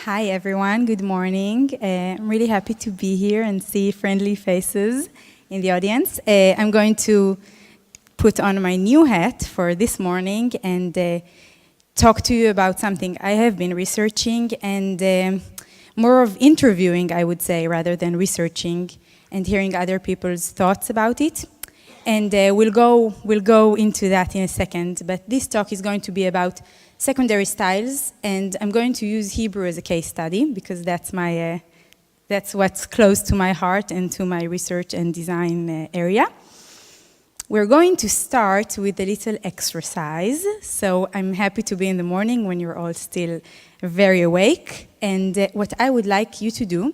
Hi everyone, good morning. I'm really happy to be here and see friendly faces in the audience. I'm going to put on my new hat for this morning and talk to you about something I have been researching and more of interviewing, I would say, rather than researching and hearing other people's thoughts about it. And we'll go into that in a second, but this talk is going to be about secondary styles, and I'm going to use Hebrew as a case study because that's what's close to my heart and to my research and design area. We're going to start with a little exercise, so I'm happy to be in the morning when you're all still very awake, and what I would like you to do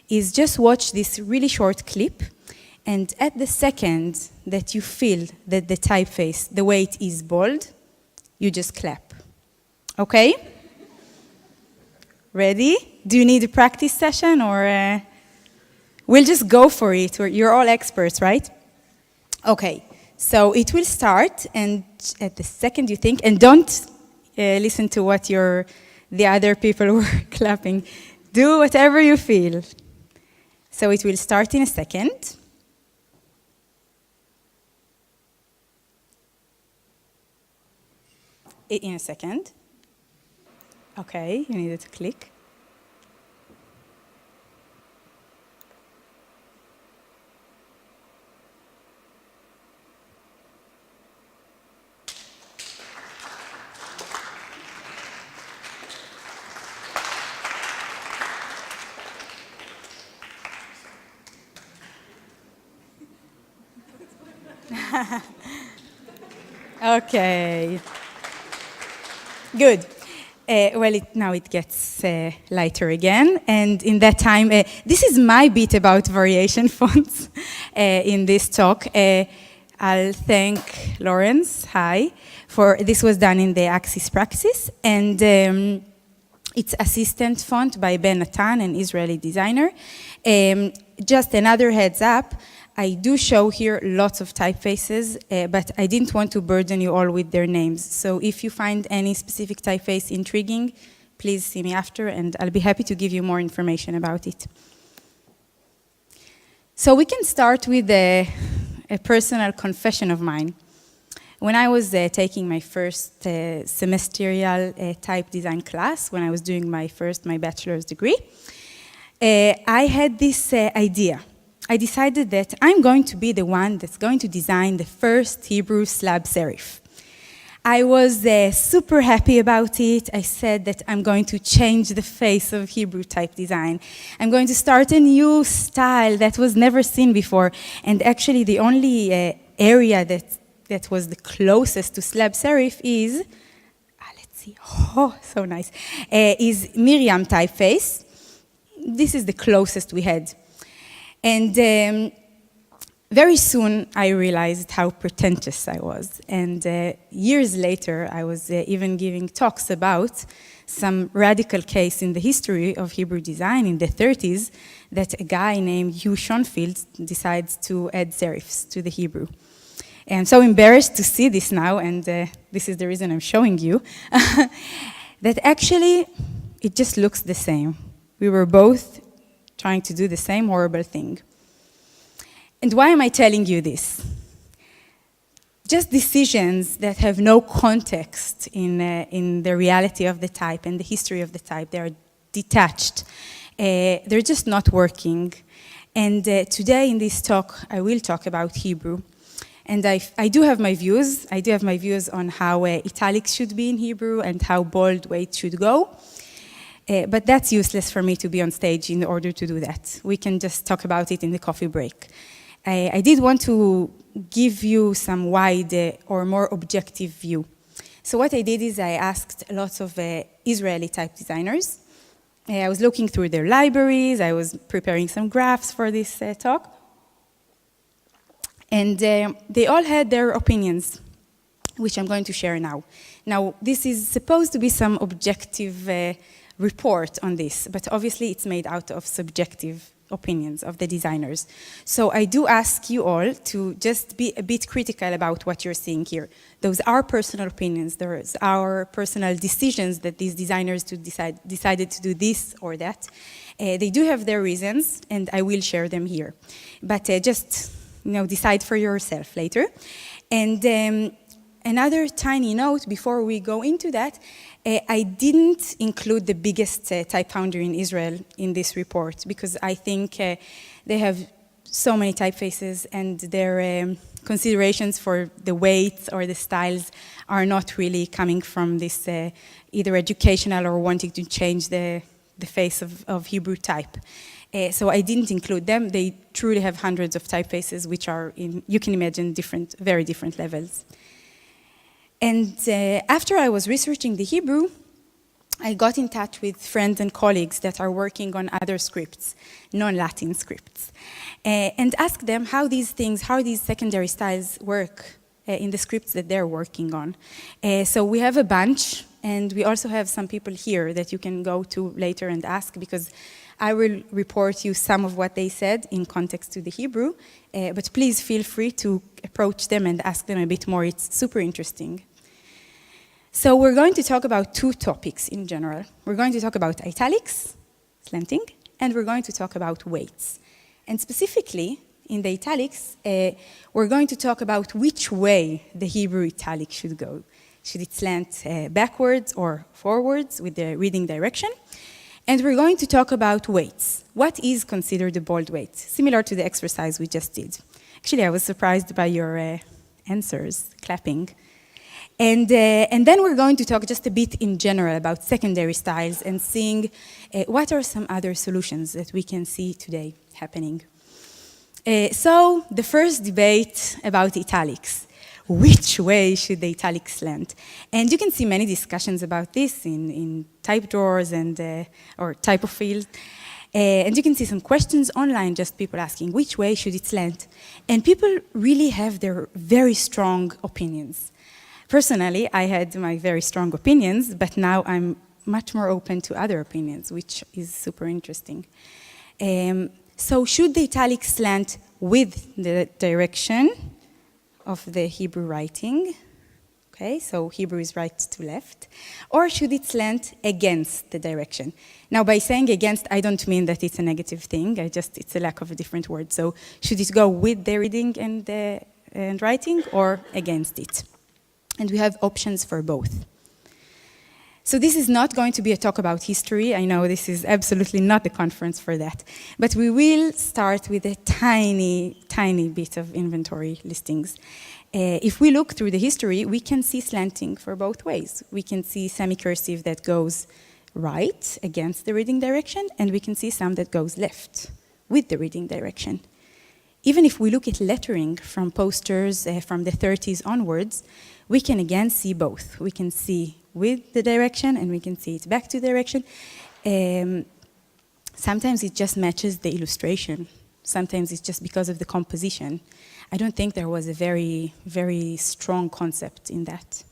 is just watch this really short clip, and at the second that you feel that the typeface, the way it is bold, you just clap. Okay? Ready? Do you need a practice session or we'll just go for it? You're all experts, right? Okay, so it will start, and at the second you think, and don't listen to what the other people were clapping. Do whatever you feel. So it will start in a second. In a second. Okay, you needed to click. Okay. Good. Now it gets lighter again, and in that time, this is my bit about variation fonts in this talk. I'll thank Lawrence, for this was done in the Axis Praxis, and it's Assistant Font by Ben Natan, an Israeli designer. Just another heads up, I do show here lots of typefaces, but I didn't want to burden you all with their names. So if you find any specific typeface intriguing, please see me after, and I'll be happy to give you more information about it. So we can start with a personal confession of mine. When I was taking my first semesterial type design class, when I was doing my bachelor's degree, I had this idea. I decided that I'm going to be the one that's going to design the first Hebrew slab serif. I was super happy about it. I said that I'm going to change the face of Hebrew type design. I'm going to start a new style that was never seen before. And actually the only area that was the closest to slab serif is, let's see, oh, so nice, is Miriam typeface. This is the closest we had. And very soon I realized how pretentious I was. And years later, I was even giving talks about some radical case in the history of Hebrew design in the 30s that a guy named Hugh Schonfield decides to add serifs to the Hebrew. And I'm so embarrassed to see this now, and this is the reason I'm showing you, that actually it just looks the same. We were both trying to do the same horrible thing. And why am I telling you this? Just decisions that have no context in the reality of the type and the history of the type. They are detached. They're just not working. And today in this talk, I will talk about Hebrew. And I do have my views. I do have my views on how italics should be in Hebrew and how bold weight should go. But that's useless for me to be on stage in order to do that. We can just talk about it in the coffee break. I did want to give you some wide or more objective view. So what I did is I asked lots of Israeli type designers. I was looking through their libraries. I was preparing some graphs for this talk. And they all had their opinions, which I'm going to share now. Now, this is supposed to be some objective report on this, but obviously it's made out of subjective opinions of the designers. So I do ask you all to just be a bit critical about what you're seeing here. Those are personal opinions. Those are personal decisions that these designers decided to do this or that. They do have their reasons, and I will share them here. But just decide for yourself later. And another tiny note before we go into that, I didn't include the biggest type foundry in Israel in this report because I think they have so many typefaces and their considerations for the weights or the styles are not really coming from this either educational or wanting to change the face of Hebrew type. So I didn't include them. They truly have hundreds of typefaces which are in, you can imagine, very different levels. And after I was researching the Hebrew, I got in touch with friends and colleagues that are working on other scripts, non-Latin scripts, and asked them how these secondary styles work in the scripts that they're working on. So we have a bunch, and we also have some people here that you can go to later and ask, because I will report you some of what they said in context to the Hebrew, but please feel free to approach them and ask them a bit more. It's super interesting. So we're going to talk about two topics in general. We're going to talk about italics, slanting, and we're going to talk about weights. And specifically, in the italics, we're going to talk about which way the Hebrew italic should go. Should it slant backwards or forwards with the reading direction? And we're going to talk about weights. What is considered a bold weight? Similar to the exercise we just did. Actually, I was surprised by your answers, clapping. And then we're going to talk just a bit in general about secondary styles and seeing what are some other solutions that we can see today happening. So the first debate about italics. Which way should the italic slant? And you can see many discussions about this in type drawers and or TYPO field. And you can see some questions online, just people asking, which way should it slant? And people really have their very strong opinions. Personally, I had my very strong opinions, but now I'm much more open to other opinions, which is super interesting. So should the italic slant with the direction of the Hebrew writing? Okay, so Hebrew is right to left. Or should it slant against the direction? Now, by saying against, I don't mean that it's a negative thing. It's a lack of a different word. So should it go with the reading and writing or against it? And we have options for both. So this is not going to be a talk about history. I know this is absolutely not the conference for that. But we will start with a tiny, tiny bit of inventory listings. If we look through the history, we can see slanting for both ways. We can see semicursive that goes right against the reading direction, and we can see some that goes left with the reading direction. Even if we look at lettering from posters from the 30s onwards, we can again see both. We can see with the direction and we can see it back to direction. Sometimes it just matches the illustration. Sometimes it's just because of the composition. I don't think there was a very, very strong concept in that.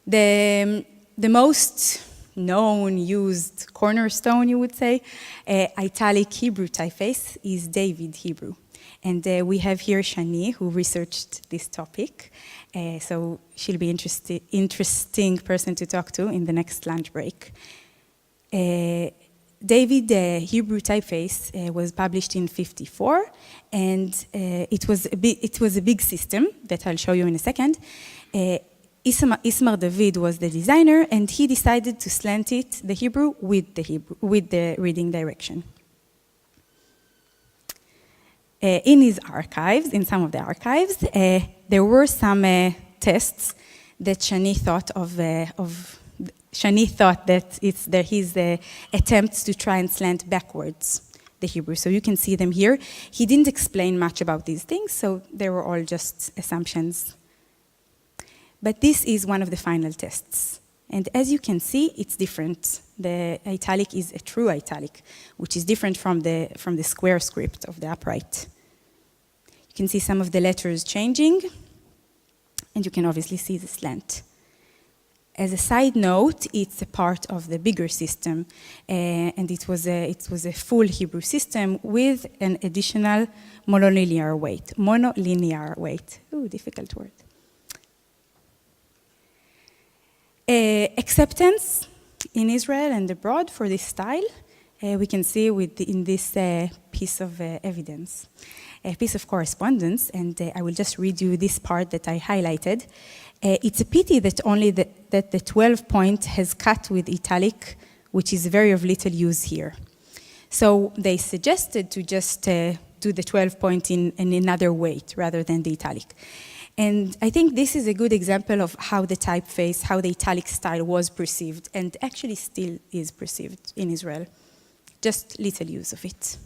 The most known, used cornerstone, you would say, italic Hebrew typeface is David Hebrew. And we have here Shani, who researched this topic. So she'll be interesting person to talk to in the next lunch break. David Hebrew typeface was published in '54, and it was a big system that I'll show you in a second. Ismar David was the designer, and he decided to slant it, the Hebrew, with the reading direction. In his archives, in some of the archives, there were some tests that Shani thought that it's his attempts to try and slant backwards the Hebrew. So you can see them here. He didn't explain much about these things, so they were all just assumptions. But this is one of the final tests. And as you can see, it's different. The italic is a true italic, which is different from the square script of the upright. You can see some of the letters changing, and you can obviously see the slant. As a side note, it's a part of the bigger system, and it was a full Hebrew system with an additional monolinear weight. Monolinear weight. Ooh, difficult word. Acceptance in Israel and abroad for this style, we can see in this piece of evidence, a piece of correspondence, and I will just read you this part that I highlighted. It's a pity that only that the 12 point has cut with italic, which is very of little use here. So they suggested to just do the 12 point in another weight rather than the italic. And I think this is a good example of how the typeface, how the italic style was perceived, and actually still is perceived in Israel. Just little use of it.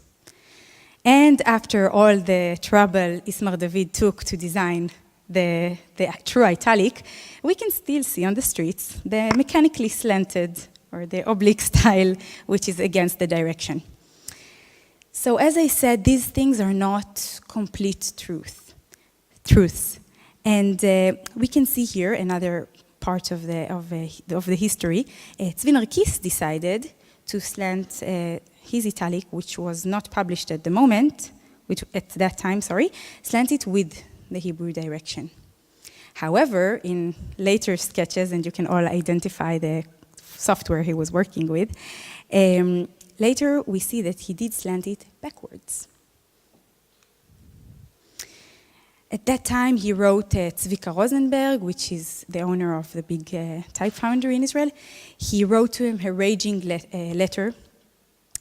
And after all the trouble Ismar David took to design the true italic, we can still see on the streets the mechanically slanted or the oblique style, which is against the direction. So as I said, these things are not complete truths. And we can see here another part of the history. Tzvi Narkis decided to slant his italic, which was not published at the moment, slant it with the Hebrew direction. However, in later sketches, and you can all identify the software he was working with, later we see that he did slant it backwards. At that time, he wrote Tzvika Rosenberg, which is the owner of the big type foundry in Israel. He wrote to him a raging letter.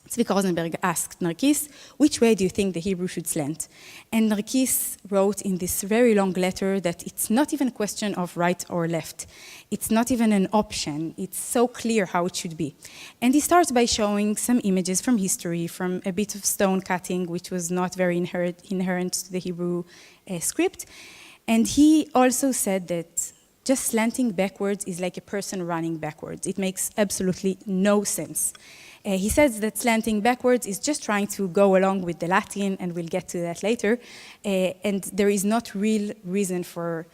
Tzvika Rosenberg asked Narkis, which way do you think the Hebrew should slant? And Narkis wrote in this very long letter that it's not even a question of right or left. It's not even an option. It's so clear how it should be. And he starts by showing some images from history, from a bit of stone cutting, which was not very inherent to the Hebrew script. And he also said that just slanting backwards is like a person running backwards. It makes absolutely no sense. He says that slanting backwards is just trying to go along with the Latin, and we'll get to that later. And there is not real reason for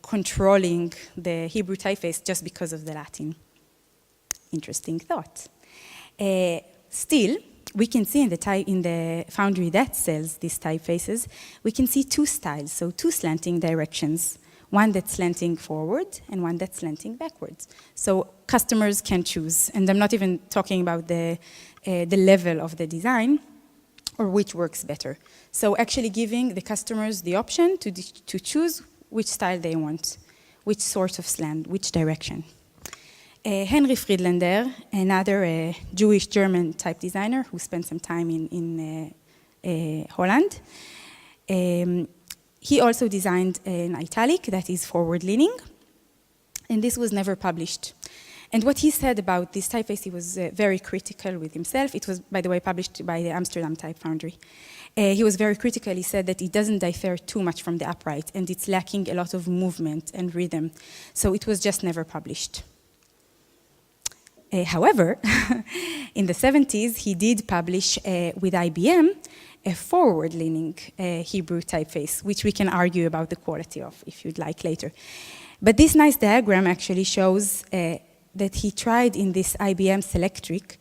controlling the Hebrew typeface just because of the Latin. Interesting thought. Still, we can see in the foundry that sells these typefaces, we can see two styles, so two slanting directions. One that's slanting forward and one that's slanting backwards. So customers can choose, and I'm not even talking about the level of the design or which works better. So actually giving the customers the option to choose which style they want, which sort of slant, which direction. Henry Friedlander, another Jewish-German type designer who spent some time in Holland, he also designed an italic that is forward-leaning, and this was never published. And what he said about this typeface, he was very critical with himself. It was, by the way, published by the Amsterdam Type Foundry. He was very critical. He said that it doesn't differ too much from the upright, and it's lacking a lot of movement and rhythm. So it was just never published. However, in the 70s, he did publish with IBM a forward-leaning Hebrew typeface, which we can argue about the quality of, if you'd like, later. But this nice diagram actually shows that he tried in this IBM Selectric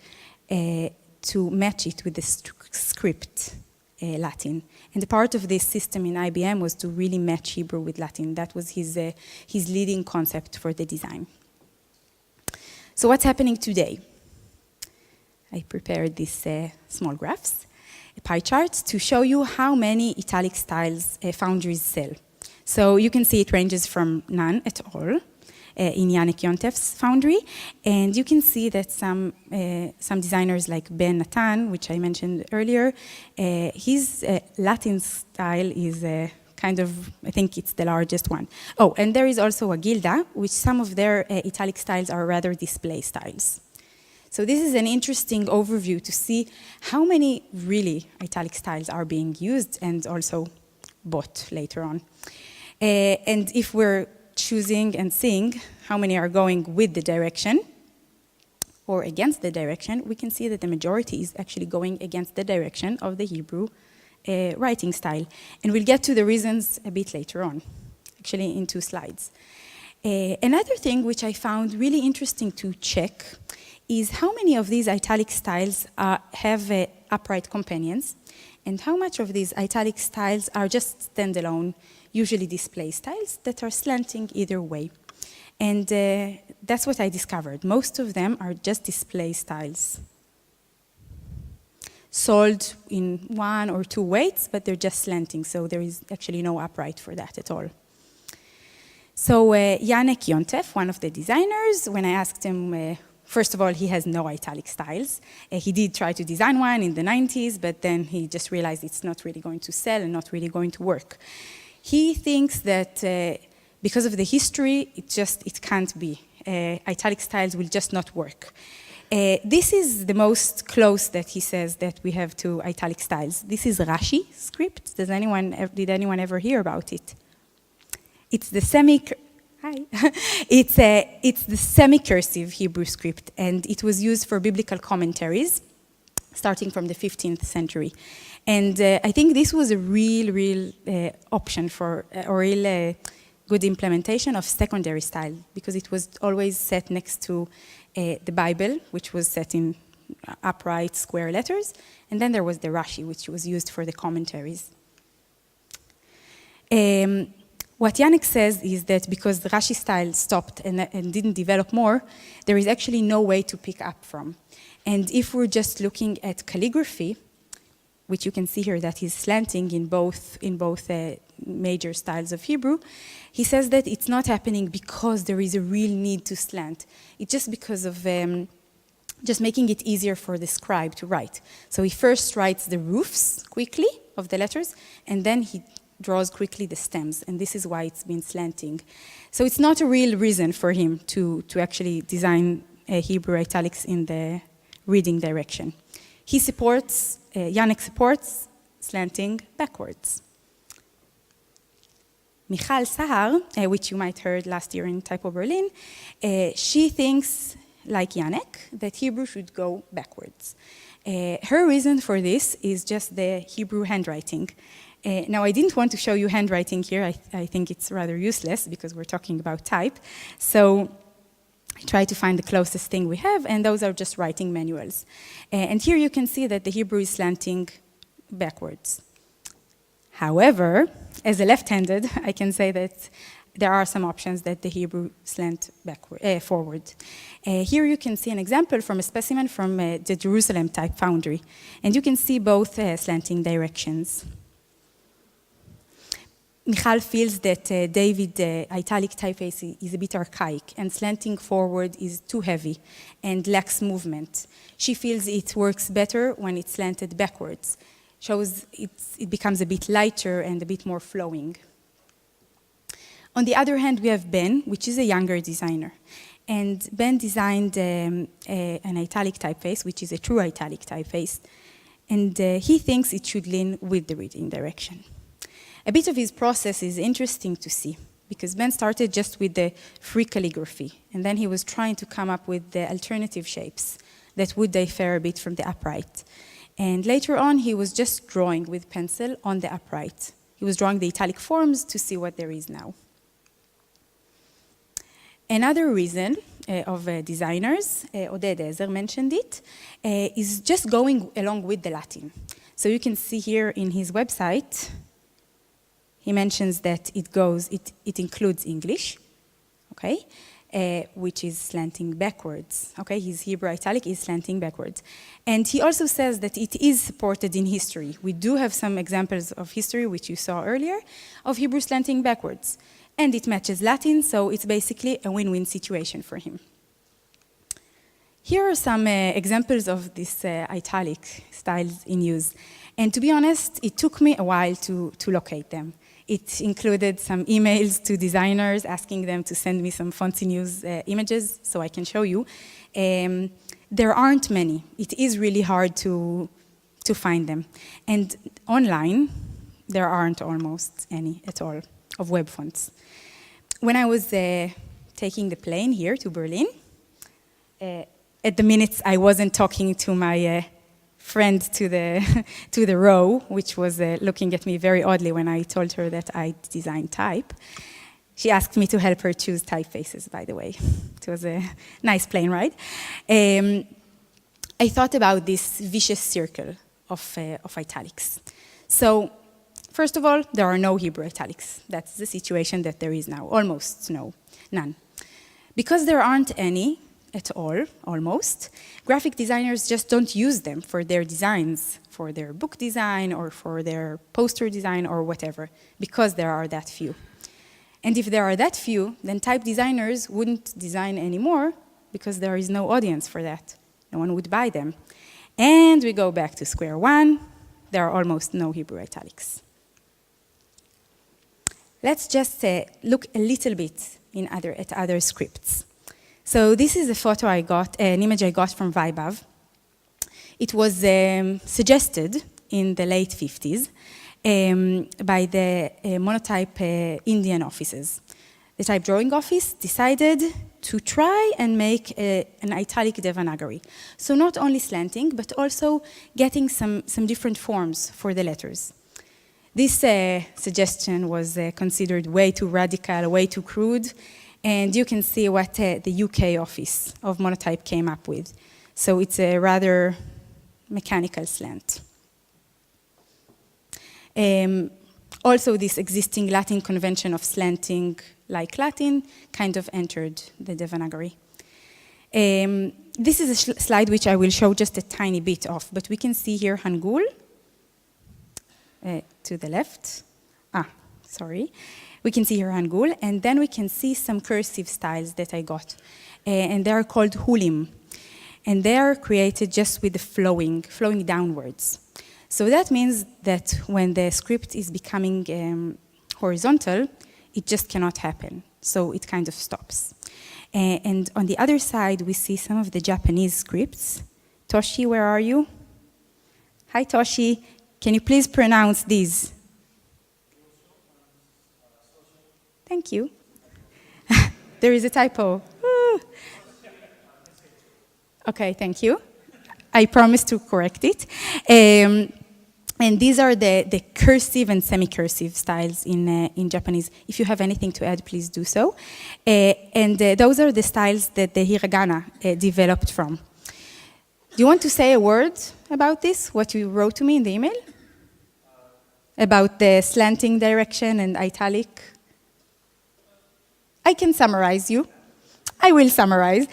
to match it with the script Latin. And the part of this system in IBM was to really match Hebrew with Latin. That was his leading concept for the design. So what's happening today? I prepared these small graphs, pie charts, to show you how many italic styles foundries sell. So you can see it ranges from none at all in Yannick Yontef's foundry, and you can see that some designers like Ben Natan, which I mentioned earlier, his Latin style is kind of, I think it's the largest one. Oh, and there is also a Gilda, which some of their italic styles are rather display styles. So this is an interesting overview to see how many really italic styles are being used and also bought later on. And if we're choosing and seeing how many are going with the direction or against the direction, we can see that the majority is actually going against the direction of the Hebrew writing style. And we'll get to the reasons a bit later on, actually in 2 slides. Another thing which I found really interesting to check is how many of these italic styles have upright companions, and how much of these italic styles are just standalone, usually display styles that are slanting either way. And that's what I discovered. Most of them are just display styles, sold in 1 or 2 weights, but they're just slanting, so there is actually no upright for that at all. So Janek Yontef, one of the designers, when I asked him, first of all, he has no italic styles. He did try to design one in the 90s, but then he just realized it's not really going to sell and not really going to work. He thinks that because of the history, it can't be. Italic styles will just not work. This is the most close that he says that we have to italic styles. This is Rashi script. Did anyone ever hear about it? It's the it's the semi-cursive Hebrew script, and it was used for biblical commentaries, starting from the 15th century. And I think this was a real option for a real good implementation of secondary style, because it was always set next to the Bible, which was set in upright square letters, and then there was the Rashi, which was used for the commentaries. What Janek says is that because the Rashi style stopped and didn't develop more, there is actually no way to pick up from. And if we're just looking at calligraphy, which you can see here that is slanting in both major styles of Hebrew, he says that it's not happening because there is a real need to slant. It's just because of just making it easier for the scribe to write. So he first writes the roofs quickly of the letters, and then he draws quickly the stems, and this is why it's been slanting. So it's not a real reason for him to actually design Hebrew italics in the reading direction. He supports, Janek supports slanting backwards. Michal Sahar, which you might heard last year in TYPO Berlin, she thinks, like Janek, that Hebrew should go backwards. Her reason for this is just the Hebrew handwriting. Now, I didn't want to show you handwriting here. I think it's rather useless because we're talking about type. So I tried to find the closest thing we have, and those are just writing manuals. And here you can see that the Hebrew is slanting backwards. However, as a left-handed, I can say that there are some options that the Hebrew slant forward. Here you can see an example from a specimen from the Jerusalem Type Foundry. And you can see both slanting directions. Michal feels that David italic typeface is a bit archaic, and slanting forward is too heavy and lacks movement. She feels it works better when it's slanted backwards. Shows it becomes a bit lighter and a bit more flowing. On the other hand, we have Ben, which is a younger designer. And Ben designed an italic typeface, which is a true italic typeface. And he thinks it should lean with the reading direction. A bit of his process is interesting to see, because Ben started just with the free calligraphy, and then he was trying to come up with the alternative shapes that would differ a bit from the upright. And later on, he was just drawing with pencil on the upright. He was drawing the italic forms to see what there is now. Another reason of designers, Oded Ezer mentioned it, is just going along with the Latin. So you can see here in his website, he mentions that it includes English, okay, which is slanting backwards, okay? His Hebrew italic is slanting backwards. And he also says that it is supported in history. We do have some examples of history, which you saw earlier, of Hebrew slanting backwards. And it matches Latin, so it's basically a win-win situation for him. Here are some examples of these italic styles in use. And to be honest, it took me a while to locate them. It included some emails to designers asking them to send me some fancy news images so I can show you. There aren't many. It is really hard to find them. And online, there aren't almost any at all of web fonts. When I was taking the plane here to Berlin, at the minutes I wasn't talking to my friend to the row, which was looking at me very oddly when I told her that I designed type. She asked me to help her choose typefaces, by the way. It was a nice plane ride. I thought about this vicious circle of italics. So, first of all, there are no Hebrew italics. That's the situation that there is now, almost none. Because there aren't any at all, almost, graphic designers just don't use them for their designs, for their book design or for their poster design or whatever, because there are that few. And if there are that few, then type designers wouldn't design anymore because there is no audience for that. No one would buy them. And we go back to square one. There are almost no Hebrew italics. Let's just look a little bit at other scripts. So this is a photo I got, an image I got from Vibav. It was suggested in the late 50s by the monotype Indian offices. The type drawing office decided to try and make an italic Devanagari. So not only slanting, but also getting some different forms for the letters. This suggestion was considered way too radical, way too crude, and you can see what the UK office of monotype came up with. So it's a rather mechanical slant. Also, this existing Latin convention of slanting like Latin kind of entered the Devanagari. This is a slide which I will show just a tiny bit of, but we can see here Hangul to the left. Sorry. We can see here Hangul, and then we can see some cursive styles that I got, and they are called hulim, and they are created just with the flowing downwards. So that means that when the script is becoming horizontal, it just cannot happen. So it kind of stops. And on the other side, we see some of the Japanese scripts. Toshi, where are you? Hi, Toshi. Can you please pronounce these? Thank you. There is a typo. Woo. Okay, thank you. I promise to correct it. And these are the cursive and semi-cursive styles in Japanese. If you have anything to add, please do so. Those are the styles that the hiragana developed from. Do you want to say a word about this, what you wrote to me in the email? About the slanting direction and italic? I can summarize you. I will summarize.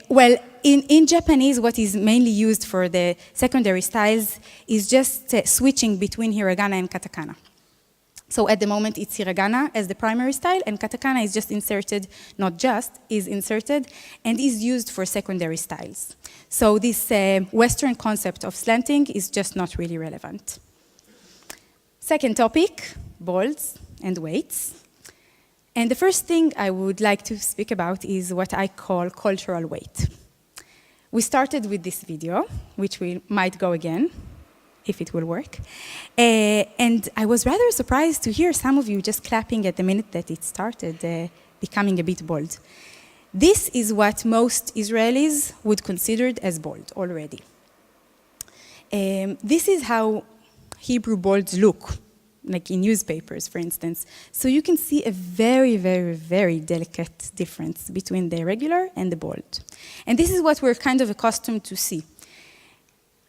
Well, in Japanese, what is mainly used for the secondary styles is just switching between hiragana and katakana. So at the moment, it's hiragana as the primary style, and katakana is just inserted, not just, is inserted, and is used for secondary styles. So this Western concept of slanting is just not really relevant. Second topic, bolds and weights. And the first thing I would like to speak about is what I call cultural weight. We started with this video, which we might go again, if it will work. And I was rather surprised to hear some of you just clapping at the minute that it started becoming a bit bold. This is what most Israelis would consider as bold already. This is how Hebrew bolds look, like in newspapers, for instance. So you can see a very, very, very delicate difference between the regular and the bold. And this is what we're kind of accustomed to see.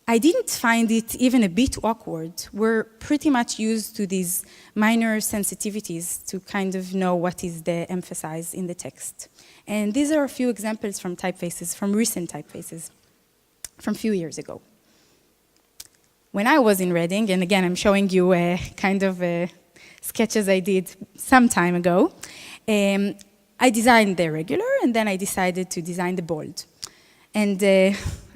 I didn't find it even a bit awkward. We're pretty much used to these minor sensitivities to kind of know what is the emphasis in the text. And these are a few examples from typefaces, from recent typefaces, from a few years ago. When I was in Reading, and again, I'm showing you kind of sketches I did some time ago, I designed the regular, and then I decided to design the bold. And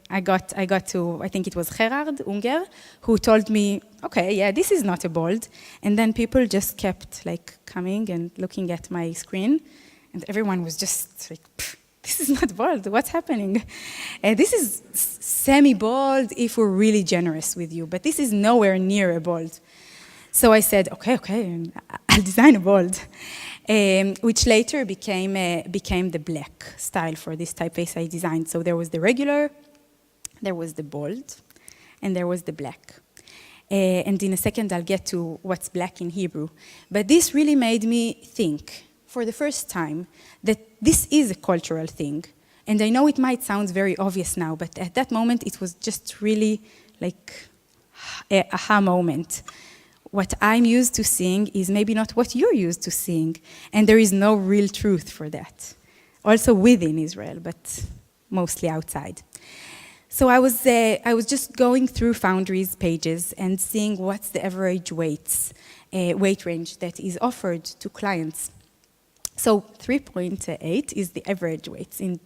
I got to, I think it was Gerard Unger, who told me, okay, yeah, this is not a bold. And then people just kept like coming and looking at my screen, and everyone was just like, this is not bold, what's happening? This is semi-bold if we're really generous with you, but this is nowhere near a bold. So I said, okay, I'll design a bold, which later became the black style for this typeface I designed. So there was the regular, there was the bold, and there was the black. And in a second, I'll get to what's black in Hebrew. But this really made me think for the first time that this is a cultural thing. And I know it might sound very obvious now, but at that moment it was just really like an aha moment. What I'm used to seeing is maybe not what you're used to seeing, and there is no real truth for that. Also within Israel, but mostly outside. So I was just going through Foundry's pages and seeing what's the average weight range that is offered to clients. So 3.8 is the average weights in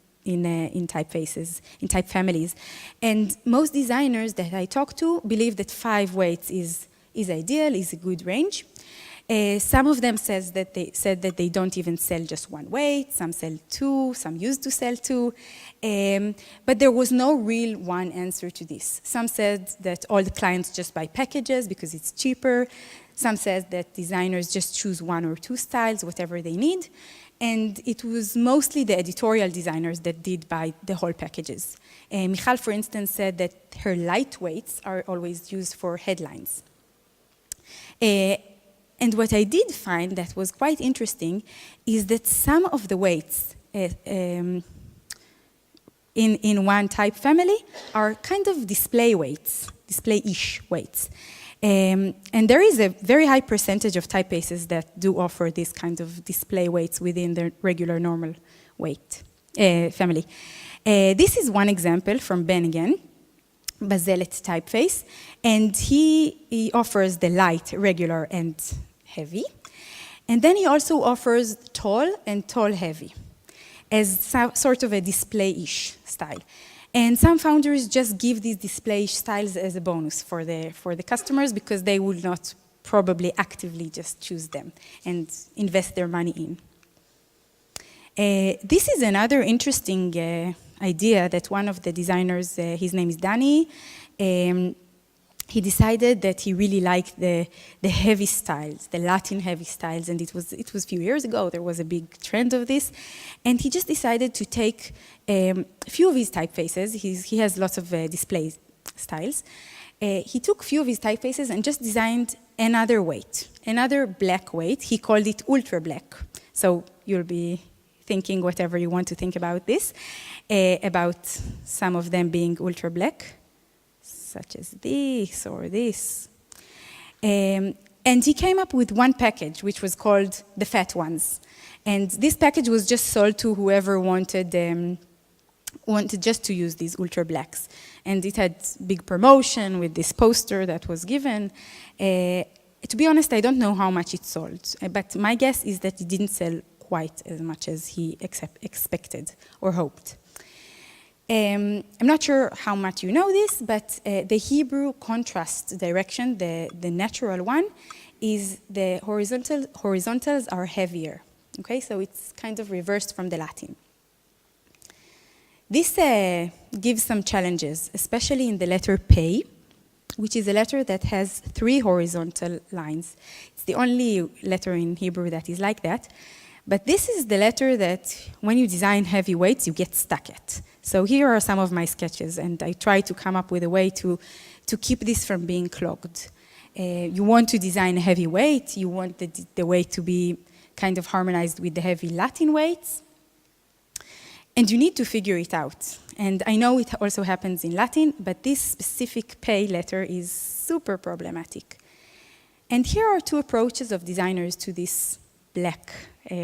typefaces, in type families. And most designers that I talk to believe that 5 weights is ideal, is a good range. Some of them said that they don't even sell just 1 weight, some sell 2, some used to sell 2. But there was no real one answer to this. Some said that all the clients just buy packages because it's cheaper. Some said that designers just choose 1 or 2 styles, whatever they need. And it was mostly the editorial designers that did buy the whole packages. Michal, for instance, said that her lightweights are always used for headlines. And what I did find that was quite interesting is that some of the weights in one type family are kind of display weights, display-ish weights. And there is a very high percentage of typefaces that do offer this kind of display weights within the regular normal weight family. This is one example from Ben again, Bazelet typeface, and he offers the light, regular, and heavy. And then he also offers tall and tall heavy as sort of a display-ish style. And some founders just give these display styles as a bonus for the customers because they will not probably actively just choose them and invest their money in. This is another interesting idea that one of the designers, his name is Danny, he decided that he really liked the heavy styles, the Latin heavy styles, and it was a few years ago, there was a big trend of this, and he just decided to take a few of his typefaces, he has lots of display styles, he took a few of his typefaces and just designed another weight, another black weight, he called it ultra black, so you'll be thinking whatever you want to think about this, about some of them being ultra black, such as this or this. And he came up with one package, which was called the Fat Ones. And this package was just sold to whoever wanted just to use these ultra blacks. And it had big promotion with this poster that was given. To be honest, I don't know how much it sold, but my guess is that it didn't sell quite as much as he expected or hoped. I'm not sure how much you know this, but the Hebrew contrast direction, the natural one, is the horizontals are heavier. Okay, so it's kind of reversed from the Latin. This gives some challenges, especially in the letter P, which is a letter that has 3 horizontal lines. It's the only letter in Hebrew that is like that. But this is the letter that, when you design heavy weights, you get stuck at. So here are some of my sketches, and I try to come up with a way to keep this from being clogged. You want to design a heavy weight, you want the weight to be kind of harmonized with the heavy Latin weights, and you need to figure it out. And I know it also happens in Latin, but this specific P letter is super problematic. And here are 2 approaches of designers to this black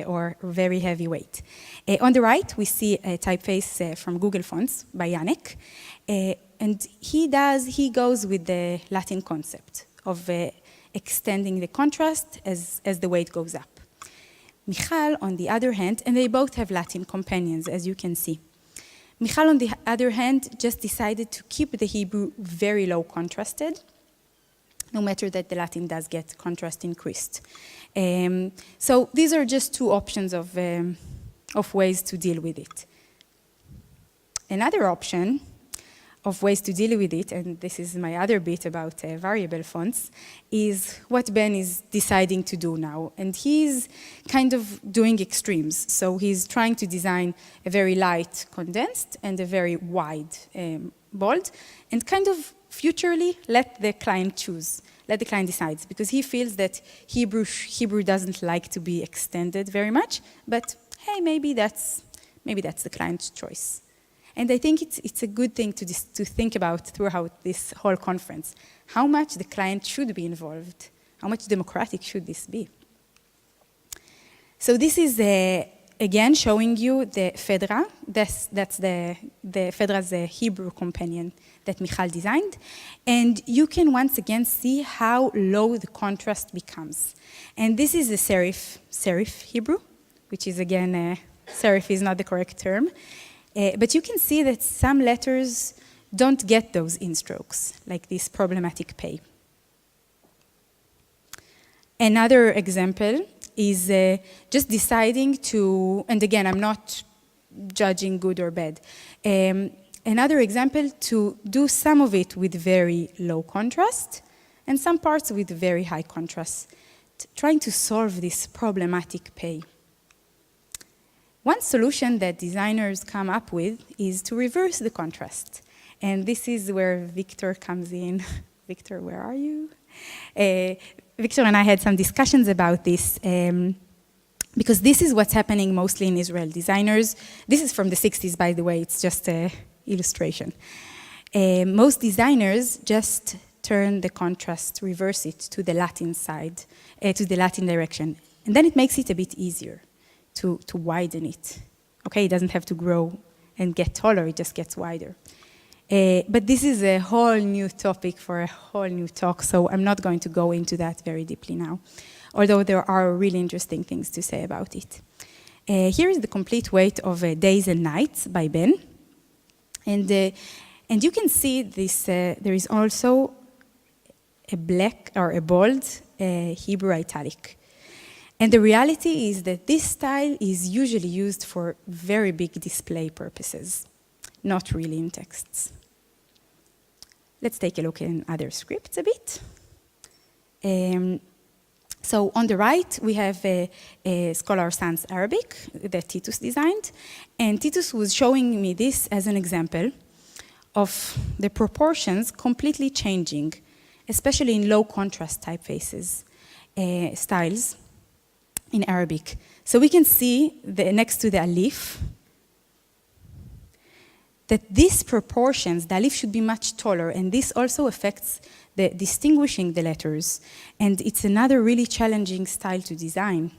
or very heavy weight. On the right, we see a typeface from Google Fonts by Yannick, and he goes with the Latin concept of extending the contrast as the weight goes up. Michal, on the other hand, and they both have Latin companions, as you can see. Michal, on the other hand, just decided to keep the Hebrew very low contrasted, no matter that the Latin does get contrast increased. So these are just 2 options of ways to deal with it. Another option of ways to deal with it, and this is my other bit about variable fonts, is what Ben is deciding to do now. And he's kind of doing extremes. So he's trying to design a very light condensed and a very wide bold, and kind of futurely let the client choose. let the client decide, because he feels that Hebrew doesn't like to be extended very much, but hey, maybe that's the client's choice. And I think it's a good thing to think about throughout this whole conference, how much the client should be involved, how much democratic should this be. So this is, again, showing you the Fedra. That's the Fedra's Hebrew companion that Michal designed. And you can once again see how low the contrast becomes. And this is the serif Hebrew, which is, again, serif is not the correct term. But you can see that some letters don't get those in-strokes, like this problematic pay. Another example is just deciding to, and again, I'm not judging good or bad. Another example, to do some of it with very low contrast and some parts with very high contrast, trying to solve this problematic pay. One solution that designers come up with is to reverse the contrast. And this is where Victor comes in. Victor, where are you? Victor and I had some discussions about this because this is what's happening mostly in Israel. Designers, this is from the 60s, by the way, it's just an illustration. Most designers just turn the contrast, reverse it to the Latin side, to the Latin direction. And then it makes it a bit easier to widen it. Okay, it doesn't have to grow and get taller, it just gets wider. But this is a whole new topic for a whole new talk, so I'm not going to go into that very deeply now, although there are really interesting things to say about it. Here is the complete weight of Days and Nights by Ben. And you can see this, there is also a black or a bold Hebrew italic. And the reality is that this style is usually used for very big display purposes, not really in texts. Let's take a look in other scripts a bit. So on the right, we have a Scholar Sans Arabic that Titus designed. And Titus was showing me this as an example of the proportions completely changing, especially in low contrast typefaces, styles in Arabic. So we can see next to the alif, that these proportions, the alif should be much taller, and this also affects the distinguishing the letters. And it's another really challenging style to design,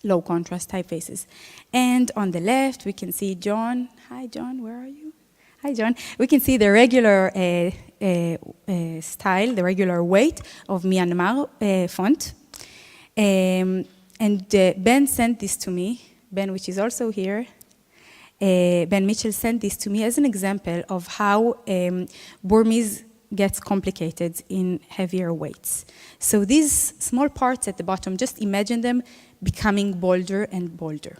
low contrast typefaces. And on the left, we can see John. Hi, John, where are you? Hi, John. We can see the regular style, the regular weight of Myanmar font. And Ben sent this to me, Ben, which is also here. Ben Mitchell sent this to me as an example of how Burmese gets complicated in heavier weights. So these small parts at the bottom, just imagine them becoming bolder and bolder.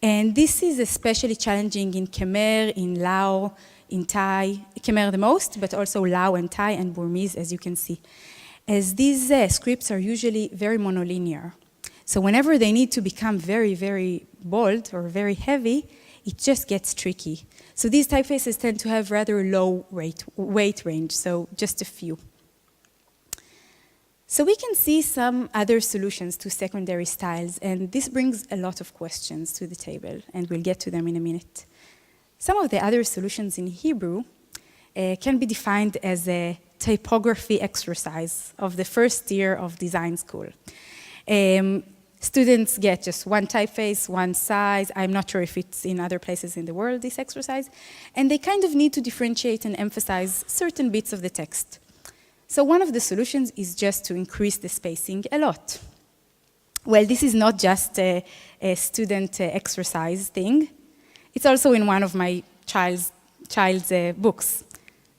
And this is especially challenging in Khmer, in Lao, in Thai, Khmer the most, but also Lao and Thai and Burmese, as you can see. As these scripts are usually very monolinear. So whenever they need to become very, very bold or very heavy, it just gets tricky. So these typefaces tend to have rather low weight range, so just a few. So we can see some other solutions to secondary styles, and this brings a lot of questions to the table, and we'll get to them in a minute. Some of the other solutions in Hebrew can be defined as a typography exercise of the first year of design school. Students get just one typeface, one size. I'm not sure if it's in other places in the world, this exercise. And they kind of need to differentiate and emphasize certain bits of the text. So one of the solutions is just to increase the spacing a lot. Well, this is not just a student exercise thing. It's also in one of my child's books.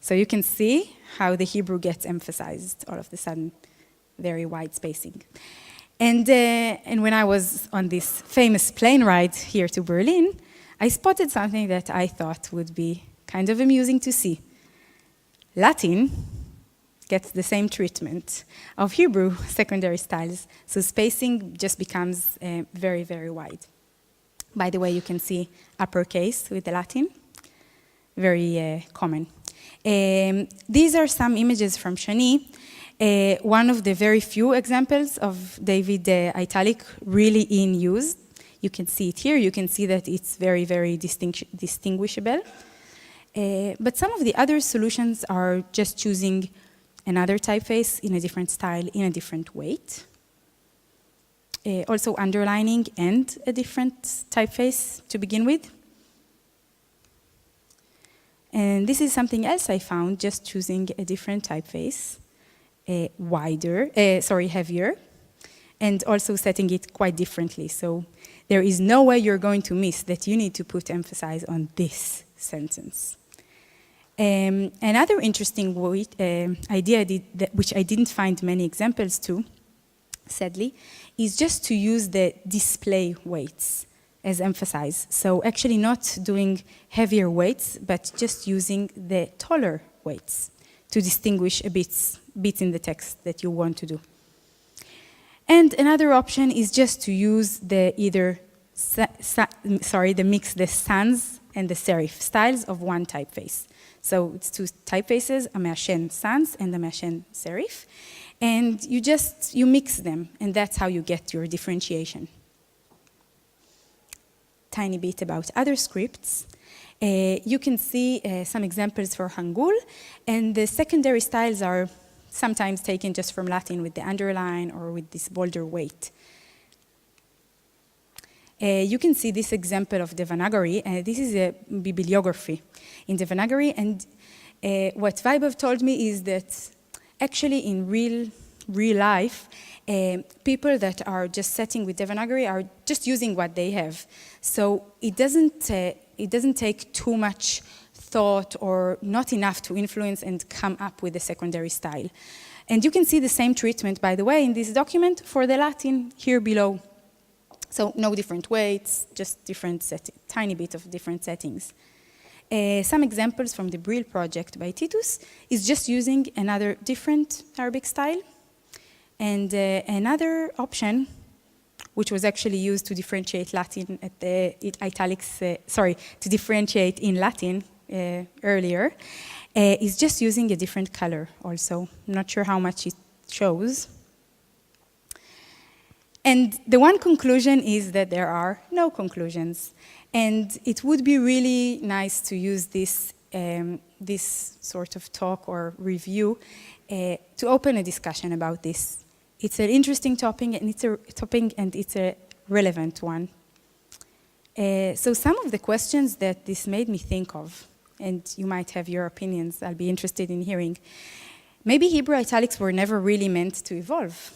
So you can see how the Hebrew gets emphasized all of a sudden, very wide spacing. And when I was on this famous plane ride here to Berlin, I spotted something that I thought would be kind of amusing to see. Latin gets the same treatment of Hebrew secondary styles, so spacing just becomes very, very wide. By the way, you can see uppercase with the Latin, very common. These are some images from Shani. One of the very few examples of David italic really in use. You can see it here. You can see that it's very, very distinguishable. But some of the other solutions are just choosing another typeface in a different style, in a different weight. Also underlining and a different typeface to begin with. And this is something else I found, just choosing a different typeface, heavier, and also setting it quite differently. So there is no way you're going to miss that you need to put emphasis on this sentence. Another interesting idea which I didn't find many examples to, sadly, is just to use the display weights as emphasize. So actually not doing heavier weights, but just using the taller weights to distinguish a bit in the text that you want to do. And another option is just to use the mix the sans and the serif styles of one typeface. So it's two typefaces, a Meashen sans and a Meashen serif. And you mix them, and that's how you get your differentiation. Tiny bit about other scripts. You can see some examples for Hangul, and the secondary styles are sometimes taken just from Latin with the underline or with this bolder weight. You can see this example of Devanagari. This is a bibliography in Devanagari, and what Vaibhav told me is that actually in real life, people that are just setting with Devanagari are just using what they have. So it doesn't take too much thought or not enough to influence and come up with a secondary style. And you can see the same treatment, by the way, in this document for the Latin here below. So no different weights, just tiny bit of different settings. Some examples from the Brill project by Titus is just using another different Arabic style. And another option, which was actually used to differentiate Latin at the italics, to differentiate in Latin earlier, is just using a different color also. I'm not sure how much it shows. And the one conclusion is that there are no conclusions. And it would be really nice to use this sort of talk or review to open a discussion about this. It's an interesting topic, and it's a relevant one. So some of the questions that this made me think of, and you might have your opinions, I'll be interested in hearing. Maybe Hebrew italics were never really meant to evolve.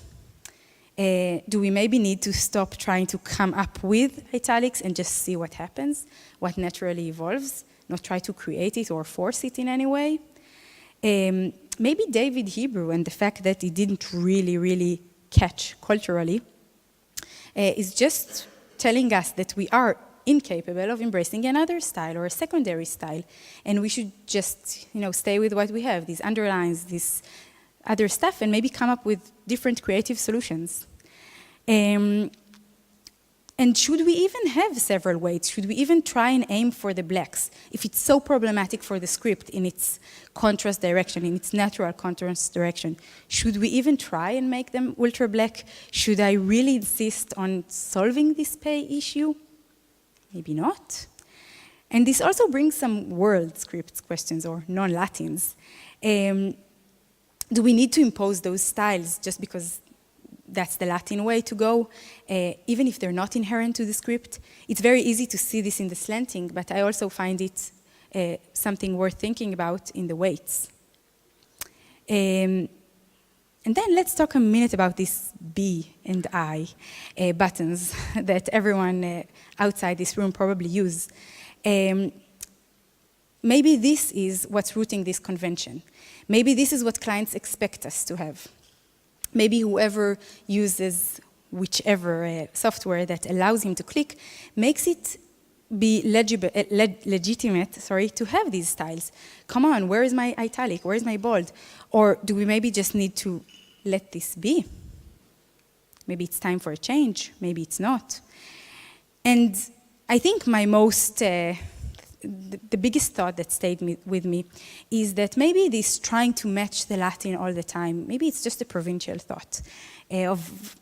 Do we maybe need to stop trying to come up with italics and just see what happens, what naturally evolves, not try to create it or force it in any way? Maybe David Hebrew and the fact that it didn't really catch culturally is just telling us that we are incapable of embracing another style or a secondary style, and we should just stay with what we have, these underlines, this other stuff, and maybe come up with different creative solutions. And should we even have several weights? Should we even try and aim for the blacks? If it's so problematic for the script in its contrast direction, in its natural contrast direction, should we even try and make them ultra black? Should I really insist on solving this pay issue? Maybe not. And this also brings some world scripts questions or non-Latins. Do we need to impose those styles just because that's the Latin way to go, even if they're not inherent to the script? It's very easy to see this in the slanting, but I also find it something worth thinking about in the weights. And then let's talk a minute about these B and I buttons that everyone outside this room probably use. Maybe this is what's rooting this convention. Maybe this is what clients expect us to have. Maybe whoever uses whichever software that allows him to click makes it be legitimate to have these styles. Come on, where is my italic? Where is my bold? Or do we maybe just need to let this be? Maybe it's time for a change. Maybe it's not. And I think my most the biggest thought that stayed with me is that maybe this trying to match the Latin all the time, maybe it's just a provincial thought of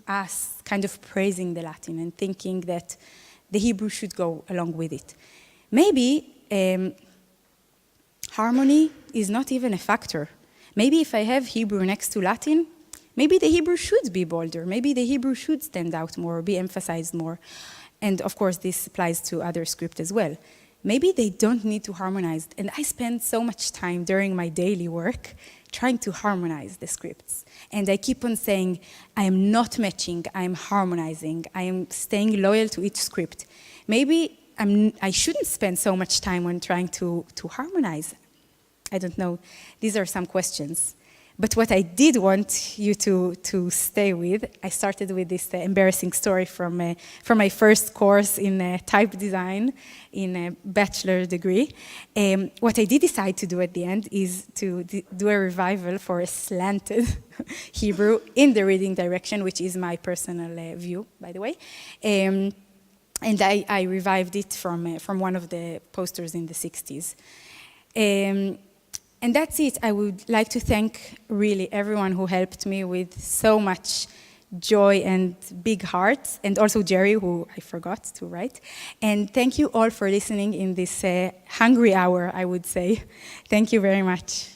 us kind of praising the Latin and thinking that the Hebrew should go along with it. Maybe harmony is not even a factor. Maybe if I have Hebrew next to Latin, maybe the Hebrew should be bolder. Maybe the Hebrew should stand out more, be emphasized more. And of course, this applies to other scripts as well. Maybe they don't need to harmonize. And I spend so much time during my daily work trying to harmonize the scripts. And I keep on saying, I am not matching, I am harmonizing, I am staying loyal to each script. Maybe I shouldn't spend so much time on trying to harmonize. I don't know. These are some questions. But what I did want you to stay with, I started with this embarrassing story from my first course in type design in a bachelor degree. What I did decide to do at the end is to do a revival for a slanted Hebrew in the reading direction, which is my personal view, by the way. And I revived it from one of the posters in the 60s. And that's it. I would like to thank really everyone who helped me with so much joy and big hearts, and also Jerry, who I forgot to write. And thank you all for listening in this hungry hour, I would say. Thank you very much.